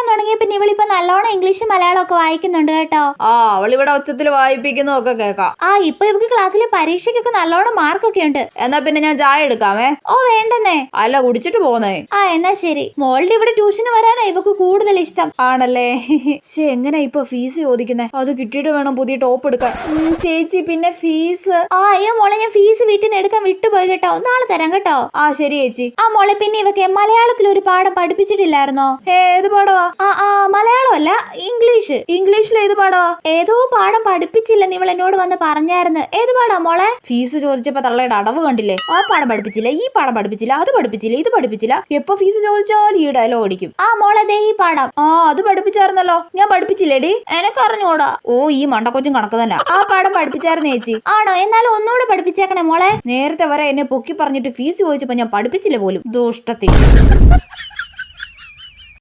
പഠിക്കാൻ തുടങ്ങിയ പിന്നെ ഇവളിപ്പോ നല്ലോണം ഇംഗ്ലീഷും മലയാളം ഒക്കെ വായിക്കുന്നുണ്ട് കേട്ടോ. അവളിവിടെ ഉച്ചത്തിൽ വായിപ്പിക്കുന്നതൊക്കെ കേക്കാം. ഇപ്പൊ ഇവക്ക് ക്ലാസ്സിലെ പരീക്ഷയ്ക്കൊക്കെ നല്ലോണം മാർക്കൊക്കെ ഉണ്ട്. എന്നാ പിന്നെ ഞാൻ ചായ എടുക്കാമേ. വേണ്ടെന്നേ. അല്ല, കുടിച്ചിട്ട് പോന്നേ. എന്നാ ശരി. മോളുടെ ഇവിടെ ട്യൂഷന് വരാനാ ഇവക്ക് കൂടുതൽ ഇഷ്ടം. ആണല്ലേ? എങ്ങനെ ഇപ്പൊ ഫീസ് ചോദിക്കുന്നേ? അത് കിട്ടിയിട്ട് വേണം പുതിയ ടോപ്പ് എടുക്കാൻ. ചേച്ചി പിന്നെ ഫീസ്? അയ്യോ മോളെ, ഞാൻ ഫീസ് വീട്ടിൽ നിന്ന് എടുക്കാൻ വിട്ടുപോയി കേട്ടോ. നാളെ തരാം കേട്ടോ. ശരി ചേച്ചി. മോളെ, പിന്നെ ഇവക്ക് മലയാളത്തിൽ ഒരു പാഠം പഠിപ്പിച്ചിട്ടില്ലായിരുന്നോ? ഏത് പാടവാ? മലയാളം അല്ല, ഇംഗ്ലീഷ്. ഇംഗ്ലീഷിൽ ഏത് പാടവാ? ഏതോ പാഠം പഠിപ്പിച്ചില്ലെന്ന് ഇവൾ എന്നോട് വന്ന് പറഞ്ഞായിരുന്നു. ഏത് പാടാ മോളെ? ഫീസ് ചോദിച്ചപ്പോ തള്ളയുടെ അടവ് കണ്ടില്ലേ? ആ പാഠം പഠിപ്പിച്ചില്ല, ഈ പാഠം പഠിപ്പിച്ചില്ല, അത് പഠിപ്പിച്ചില്ല, ഇത് പഠിപ്പിച്ചില്ല. എപ്പോ ഫീസ് ചോദിച്ചാൽ ഈ ഡയലോഗ് അടിക്കും. മോളെ, ദേ ഈ പാഠം. അത് പഠിപ്പിച്ചായിരുന്നല്ലോ. ഞാൻ പഠിപ്പിച്ചില്ലേടി? എനക്കറിഞ്ഞൂടാ. ഈ മണ്ടക്കൊച്ചും കണക്ക് തന്നെ. ആ പാഠം പഠിപ്പിച്ചായിരുന്നു ചേച്ചി. ആണോ? എന്നാലും ഒന്നുകൂടെ പഠിപ്പിച്ചേക്കണേ മോളെ. നേരത്തെ വരെ എന്നെ പൊക്കി പറഞ്ഞിട്ട് ഫീസ് ചോദിച്ചപ്പോ ഞാൻ പഠിപ്പിച്ചില്ല പോലും. ദുഷ്ടത്തി.